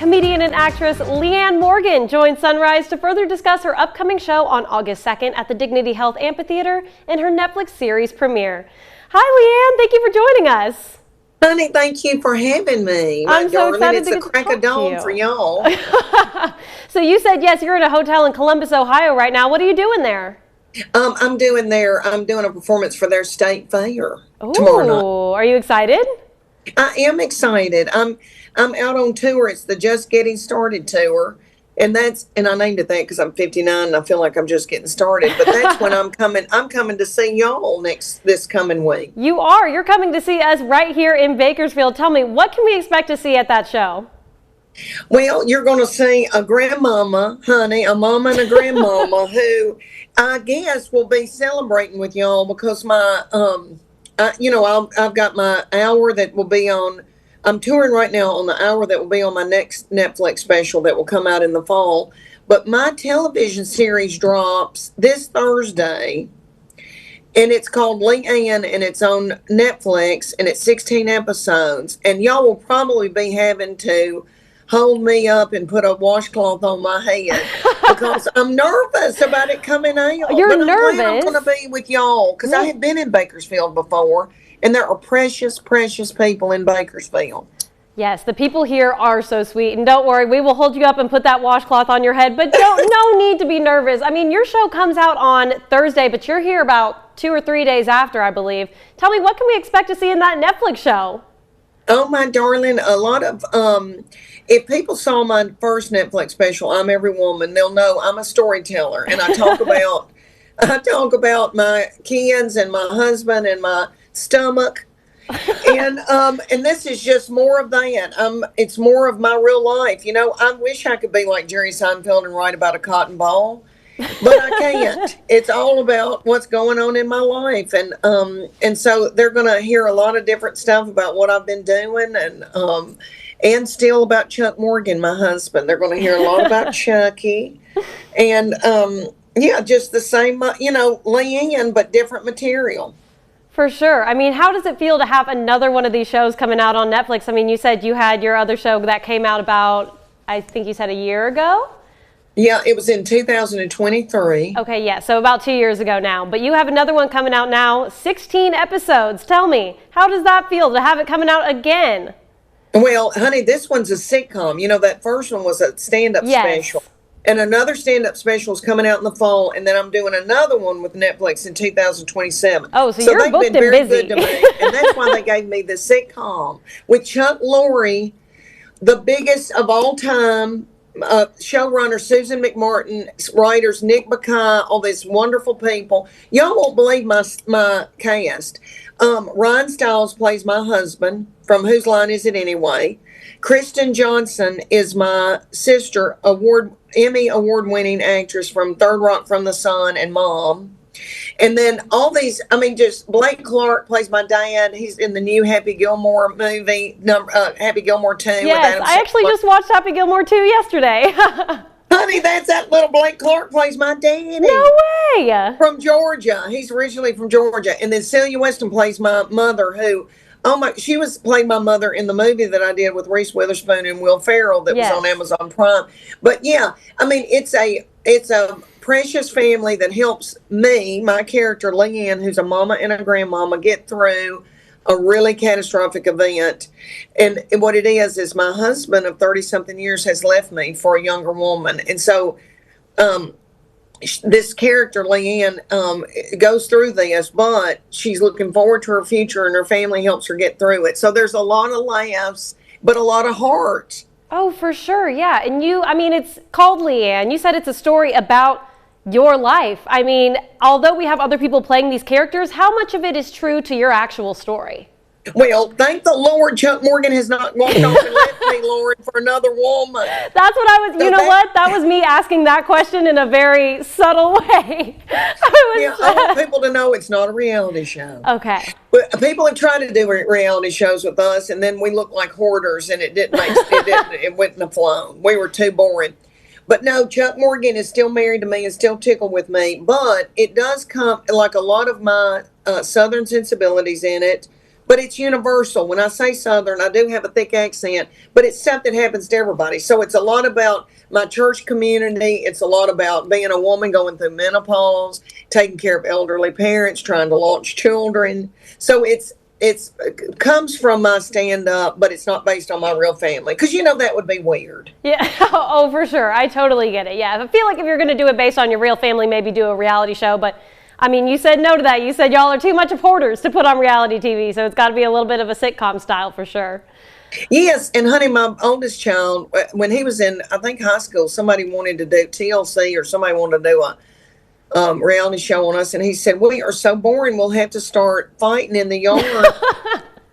Comedian and actress Leanne Morgan joined Sunrise to further discuss her upcoming show on August 2nd at the Dignity Health Amphitheater and her Netflix series premiere. Hi, Leanne. Thank you for joining us. Honey, thank you for having me. I'm so excited It's to the get to crack talk of to dawn you. for y'all. So you said, yes, you're in a hotel in Columbus, Ohio right now. What are you doing there? I'm doing a performance for their state fair Ooh, tomorrow night. are you excited? I am excited. I'm out on tour. It's the Just Getting Started tour. And I named it that because I'm 59 and I feel like I'm just getting started. But that's when I'm coming to see y'all this coming week. You are. You're coming to see us right here in Bakersfield. Tell me, what can we expect to see at that show? Well, you're going to see a grandmama, honey, a mama and a grandmama who I guess will be celebrating with y'all because I've got my hour that will be on. I'm touring right now on the hour that will be on my next Netflix special that will come out in the fall. But my television series drops this Thursday, and it's called Leanne, and it's on Netflix, and it's 16 episodes. And y'all will probably be having to hold me up and put a washcloth on my head because I'm nervous about it coming out. You're but nervous? I'm going to be with y'all because I have been in Bakersfield before, and there are precious, precious people in Bakersfield. Yes, the people here are so sweet. And don't worry, we will hold you up and put that washcloth on your head. But no need to be nervous. I mean, your show comes out on Thursday, but you're here about 2 or 3 days after, I believe. Tell me, what can we expect to see in that Netflix show? Oh, my darling, a lot of, if people saw my first Netflix special, I'm Every Woman, they'll know I'm a storyteller. And I talk about my kids and my husband and my stomach. And this is just more of that. It's more of my real life. You know, I wish I could be like Jerry Seinfeld and write about a cotton ball, but I can't. It's all about what's going on in my life. And so they're going to hear a lot of different stuff about what I've been doing and still about Chuck Morgan, my husband. They're going to hear a lot about Chucky and, just the same, Leanne, but different material. For sure. I mean, how does it feel to have another one of these shows coming out on Netflix? I mean, you said you had your other show that came out about, I think you said a year ago? Yeah, it was in 2023. Okay, yeah, so about 2 years ago now. But you have another one coming out now, 16 episodes. Tell me, how does that feel to have it coming out again? Well, honey, this one's a sitcom. You know, that first one was a stand-up special. And another stand-up special is coming out in the fall, and then I'm doing another one with Netflix in 2027. Oh, so you're booked and busy. They've been very good to me, and that's why they gave me the sitcom with Chuck Lorre, the biggest of all time, showrunner Susan McMartin, writers Nick Bakay, all these wonderful people. Y'all won't believe my cast. Ryan Stiles plays my husband from Whose Line Is It Anyway? Kristen Johnson is my sister, Emmy award-winning actress from Third Rock from the Sun and Mom. And then all these, just Blake Clark plays my dad. He's in the new Happy Gilmore movie, Happy Gilmore 2. Yes, I actually just watched Happy Gilmore 2 yesterday. Honey, that's that little Blake Clark plays my daddy. No way! From Georgia. He's originally from Georgia. And then Celia Weston plays my mother, who... she played my mother in the movie that I did with Reese Witherspoon and Will Ferrell that was on Amazon Prime. But yeah, it's a precious family that helps me, my character Leanne, who's a mama and a grandmama, get through a really catastrophic event. And what it is my husband of 30-something years has left me for a younger woman. And so this character, Leanne, goes through this, but she's looking forward to her future, and her family helps her get through it. So there's a lot of laughs, but a lot of heart. Oh, for sure, yeah. And it's called Leanne. You said it's a story about your life. I mean, although we have other people playing these characters, how much of it is true to your actual story? Well, thank the Lord Chuck Morgan has not walked off and left me, Lord, for another woman. That's what I was, what? That was me asking that question in a very subtle way. I want people to know it's not a reality show. Okay. But people have tried to do reality shows with us, and then we look like hoarders, and it wouldn't have flown. We were too boring. But no, Chuck Morgan is still married to me and still tickled with me. But it does come, like a lot of my Southern sensibilities in it, but it's universal. When I say Southern, I do have a thick accent, but it's stuff that happens to everybody. So it's a lot about my church community. It's a lot about being a woman going through menopause, taking care of elderly parents, trying to launch children. So it comes from my stand up, but it's not based on my real family, because that would be weird. Yeah. Oh, for sure. I totally get it. Yeah. I feel like if you're going to do it based on your real family, maybe do a reality show. But I mean, you said no to that. You said y'all are too much of hoarders to put on reality TV. So it's got to be a little bit of a sitcom style for sure. Yes, and honey, my oldest child, when he was in, I think, high school, somebody wanted to do TLC, or somebody wanted to do a reality show on us, and he said, "We are so boring, we'll have to start fighting in the yard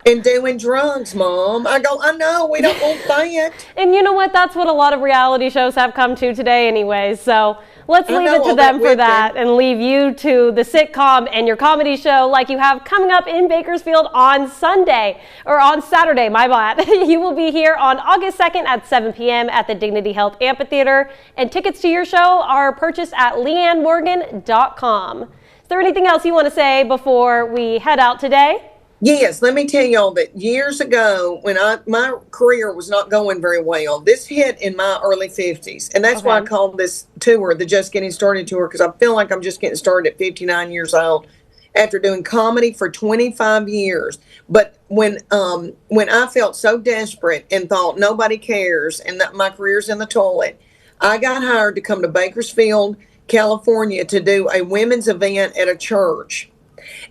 and doing drugs, Mom." I go, "I know, we don't want that." And you know what? That's what a lot of reality shows have come to today anyways. So let's leave it to them for that and leave you to the sitcom and your comedy show like you have coming up in Bakersfield on Sunday, or on Saturday, my bad. You will be here on August 2nd at 7 p.m. at the Dignity Health Amphitheater, and tickets to your show are purchased at leannmorgan.com. Is there anything else you want to say before we head out today? Yes, let me tell y'all that years ago, when my career was not going very well, this hit in my early 50s. And that's why I called this tour the Just Getting Started tour, because I feel like I'm just getting started at 59 years old after doing comedy for 25 years. But when I felt so desperate and thought nobody cares and that my career's in the toilet, I got hired to come to Bakersfield, California, to do a women's event at a church.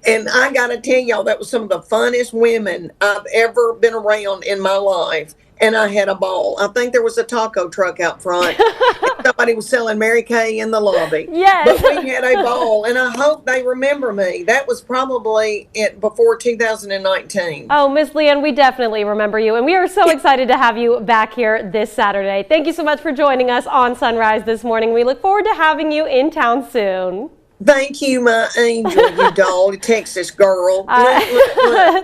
And I got to tell y'all, that was some of the funnest women I've ever been around in my life. And I had a ball. I think there was a taco truck out front. And somebody was selling Mary Kay in the lobby. Yes. But we had a ball, and I hope they remember me. That was probably before 2019. Oh, Miss Leanne, we definitely remember you. And we are so excited to have you back here this Saturday. Thank you so much for joining us on Sunrise this morning. We look forward to having you in town soon. Thank you, my angel, you doll, Texas girl.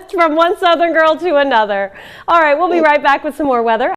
From one Southern girl to another. All right, we'll be right back with some more weather.